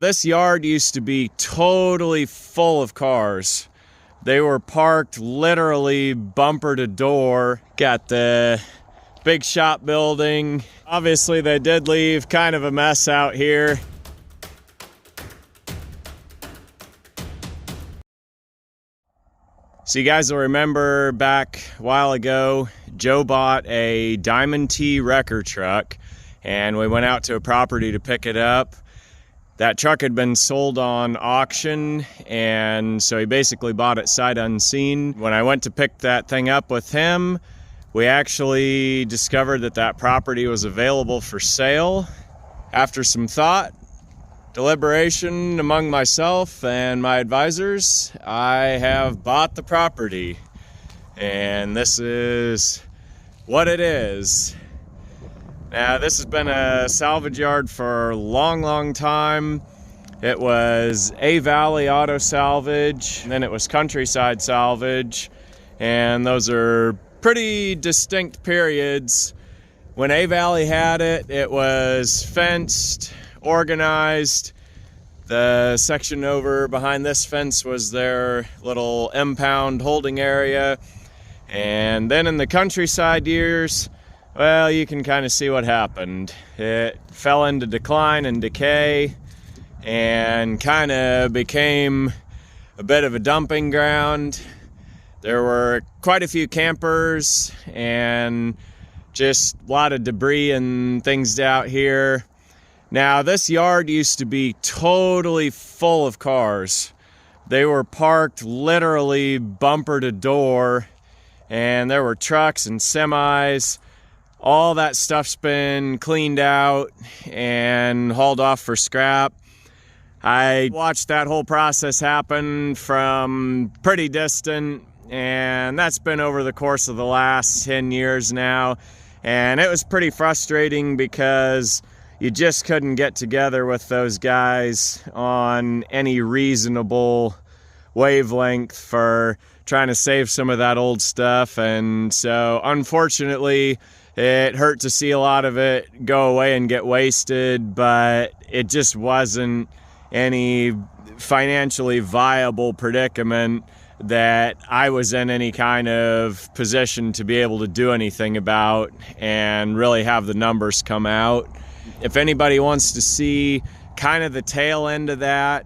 This yard used to be totally full of cars. They were parked literally bumper to door. Got the big shop building. Obviously they did leave kind of a mess out here. So you guys will remember back a while ago, Joe bought a Diamond T wrecker truck and we went out to a property to pick it up. That truck had been sold on auction, and so he basically bought it sight unseen. When I went to pick that thing up with him, we actually discovered that that property was available for sale. After some thought, deliberation among myself and my advisors, I have bought the property. And this is what it is. Now, this has been a salvage yard for a long time. It was A Valley Auto Salvage, and then it was Countryside Salvage, and those are pretty distinct periods. When A Valley had it, it was fenced, organized. The section over behind this fence was their little impound holding area. And then in the Countryside years, well, you can kind of see what happened. It fell into decline and decay and kind of became a bit of a dumping ground. There were quite a few campers and just a lot of debris and things out here. Now, this yard used to be totally full of cars. They were parked literally bumper to door, and there were trucks and semis. All that stuff's been cleaned out and hauled off for scrap. I watched that whole process happen from pretty distant, and that's been over the course of the last 10 years now. And it was pretty frustrating because you just couldn't get together with those guys on any reasonable wavelength for trying to save some of that old stuff. And so unfortunately, it hurt to see a lot of it go away and get wasted, but it just wasn't any financially viable predicament that I was in any kind of position to be able to do anything about and really have the numbers come out. If anybody wants to see kind of the tail end of that,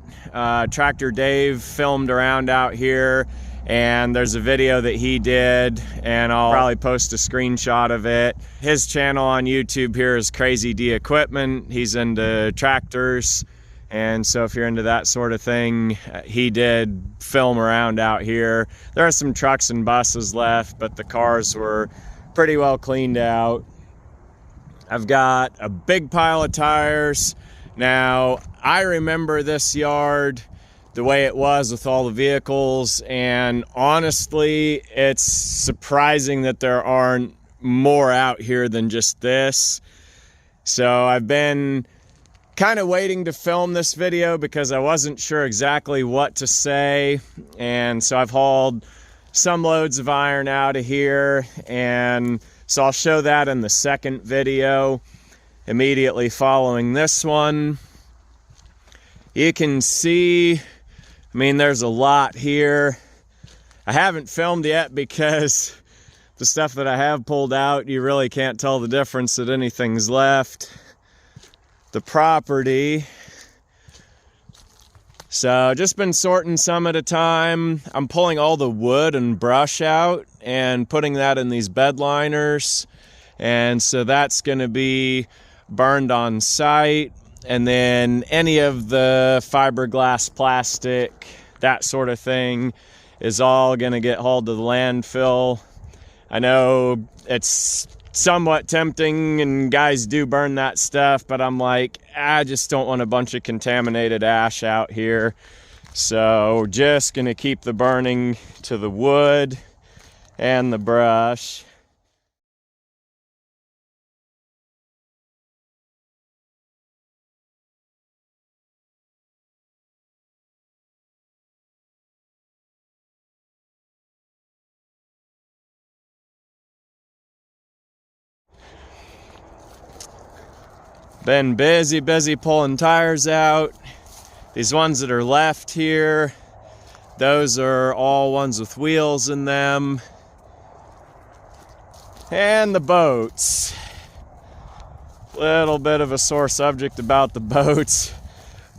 Tractor Dave filmed around out here, and there's a video that he did, and I'll probably post a screenshot of it. His channel on YouTube here is Crazy D Equipment. He's into tractors, and so if you're into that sort of thing, he did film around out here. There are some trucks and buses left, but the cars were pretty well cleaned out. I've got a big pile of tires. Now, I remember this yard the way it was with all the vehicles, and honestly, it's surprising that there aren't more out here than just this. So I've been kind of waiting to film this video because I wasn't sure exactly what to say, and so I've hauled some loads of iron out of here, and so I'll show that in the second video immediately following this one. You can see, I mean, there's a lot here. I haven't filmed yet because the stuff that I have pulled out, you really can't tell the difference that anything's left. The property. So just been sorting some at a time. I'm pulling all the wood and brush out and putting that in these bed liners. And so that's gonna be burned on site. And then any of the fiberglass, plastic, that sort of thing is all gonna get hauled to the landfill. I know it's somewhat tempting and guys do burn that stuff, but I'm like, I just don't want a bunch of contaminated ash out here. So just gonna keep the burning to the wood and the brush. Been busy pulling tires out. These ones that are left here, those are all ones with wheels in them. And the boats. Little bit of a sore subject about the boats,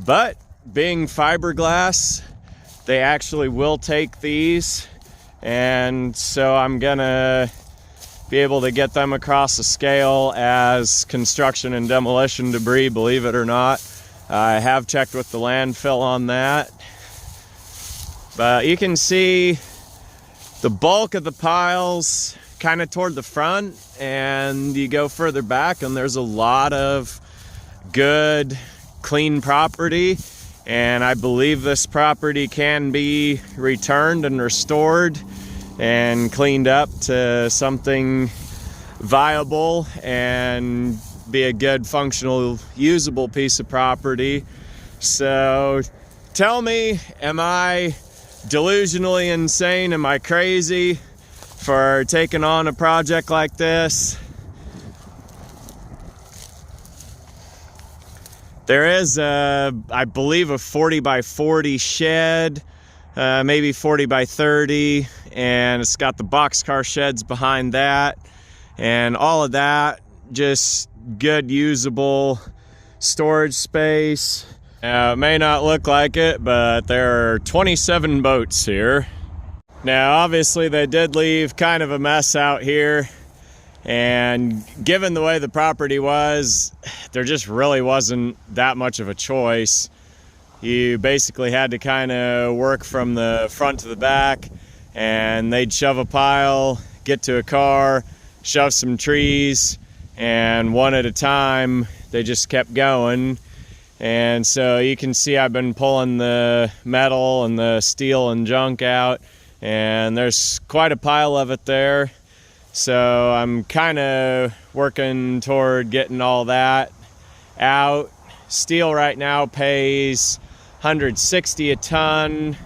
but being fiberglass, they actually will take these, and so I'm gonna be able to get them across the scale as construction and demolition debris, believe it or not. I have checked with the landfill on that, but you can see the bulk of the piles kind of toward the front, and you go further back and there's a lot of good clean property, and I believe this property can be returned and restored and cleaned up to something viable and be a good functional usable piece of property. So tell me, am I delusionally insane? Am I crazy for taking on a project like this? There is I believe a 40 by 40 shed, maybe 40 by 30, and it's got the boxcar sheds behind that, and all of that, just good usable storage space. It may not look like it, but there are 27 boats here. Now, obviously, they did leave kind of a mess out here, and given the way the property was, there just really wasn't that much of a choice. You basically had to kind of work from the front to the back, and they'd shove a pile, get to a car, shove some trees, and one at a time, they just kept going. And so you can see I've been pulling the metal and the steel and junk out, and there's quite a pile of it there. So I'm kind of working toward getting all that out. Steel right now pays $160 a ton.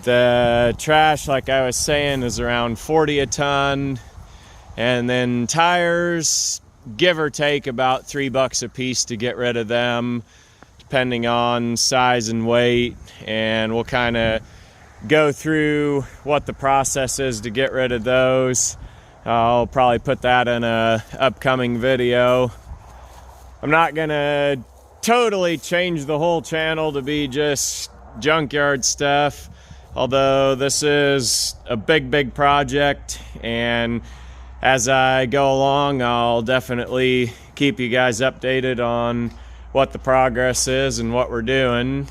The trash, like I was saying, is around $40 a ton. And then tires, give or take about $3 a piece to get rid of them, depending on size and weight. And we'll kind of go through what the process is to get rid of those. I'll probably put that in a upcoming video. I'm not gonna totally change the whole channel to be just junkyard stuff, although this is a big project, and as I go along, I'll definitely keep you guys updated on what the progress is and what we're doing.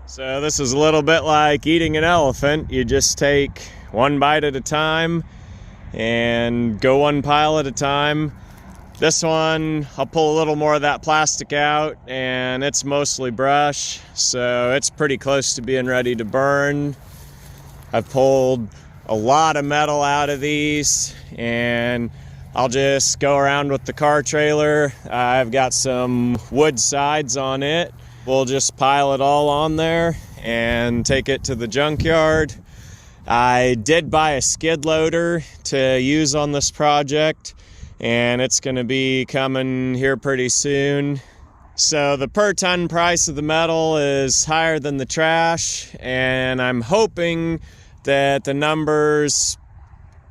So this is a little bit like eating an elephant. You just take one bite at a time and go one pile at a time. This one, I'll pull a little more of that plastic out, and it's mostly brush, so it's pretty close to being ready to burn. I've pulled a lot of metal out of these, and I'll just go around with the car trailer. I've got some wood sides on it. We'll just pile it all on there and take it to the junkyard. I did buy a skid loader to use on this project, and it's going to be coming here pretty soon. So the per ton price of the metal is higher than the trash, and I'm hoping that the number's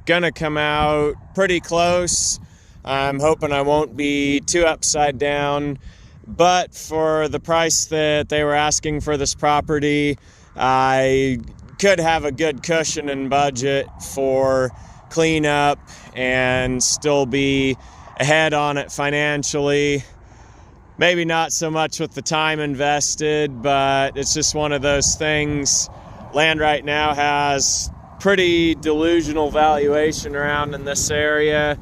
gonna come out pretty close. I'm hoping I won't be too upside down, but for the price that they were asking for this property, I could have a good cushion and budget for cleanup and still be ahead on it financially. Maybe not so much with the time invested, but it's just one of those things. Land right now has pretty delusional valuation around in this area,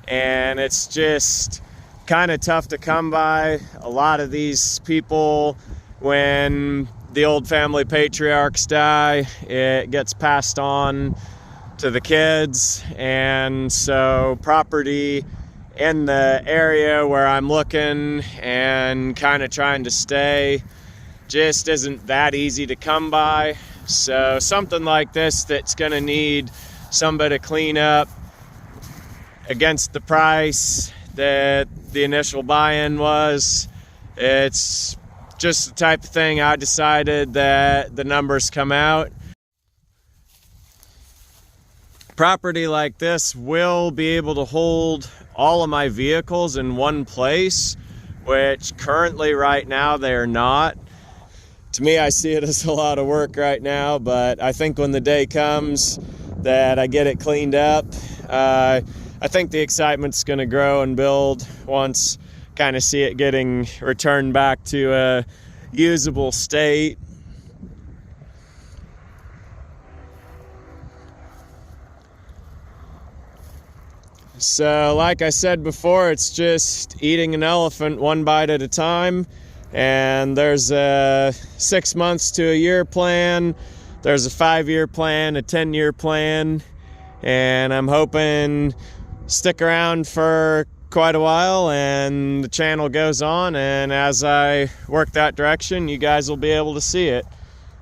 and it's just kind of tough to come by. A lot of these people, when the old family patriarchs die, it gets passed on to the kids, and so property in the area where I'm looking and kind of trying to stay just isn't that easy to come by. So something like this that's gonna need somebody to clean up against the price that the initial buy-in was, it's just the type of thing I decided that the numbers come out. Property like this will be able to hold all of my vehicles in one place, which currently right now they are not. To me, I see it as a lot of work right now, but I think when the day comes that I get it cleaned up, I think the excitement's going to grow and build once kind of see it getting returned back to a usable state. So like I said before, it's just eating an elephant one bite at a time. And there's a 6 months to a year plan. There's a 5-year plan, a 10-year plan. And I'm hoping stick around for quite a while and the channel goes on. And as I work that direction, you guys will be able to see it.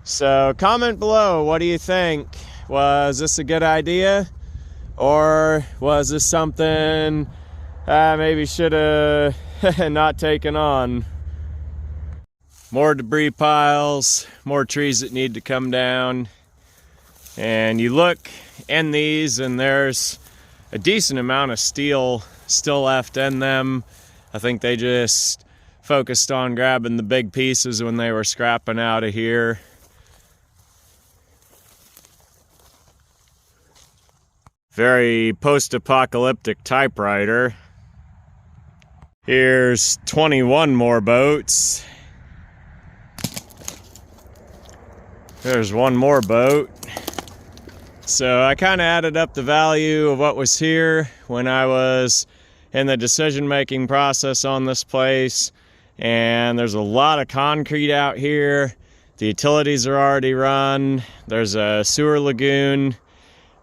So comment below, what do you think? Was this a good idea? Or was this something maybe should have not taken on? More debris piles, more trees that need to come down. And you look in these and there's a decent amount of steel still left in them. I think they just focused on grabbing the big pieces when they were scrapping out of here. Very post-apocalyptic typewriter. Here's 21 more boats. There's one more boat. So I kind of added up the value of what was here when I was in the decision-making process on this place. And there's a lot of concrete out here. The utilities are already run. There's a sewer lagoon.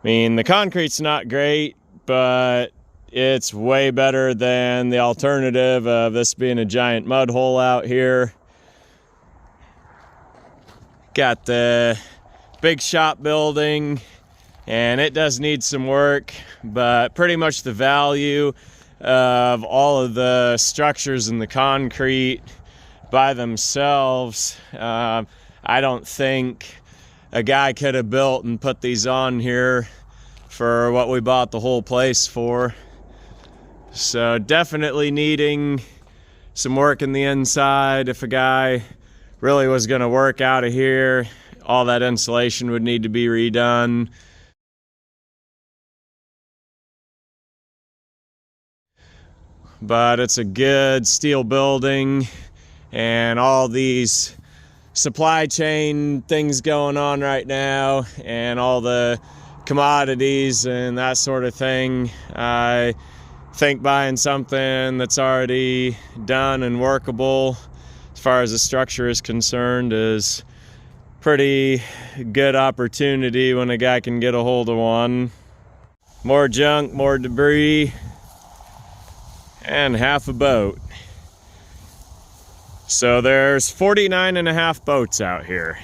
I mean, the concrete's not great, but it's way better than the alternative of this being a giant mud hole out here. Got the big shop building, and it does need some work, but pretty much the value of all of the structures in the concrete by themselves, I don't think a guy could have built and put these on here for what we bought the whole place for. So definitely needing some work in the inside. If a guy really was going to work out of here, all that insulation would need to be redone. But it's a good steel building, and all these supply chain things going on right now and all the commodities and that sort of thing, I think buying something that's already done and workable as far as the structure is concerned is pretty good opportunity when a guy can get a hold of one. More junk, more debris, and half a boat. So there's 49 and a half boats out here.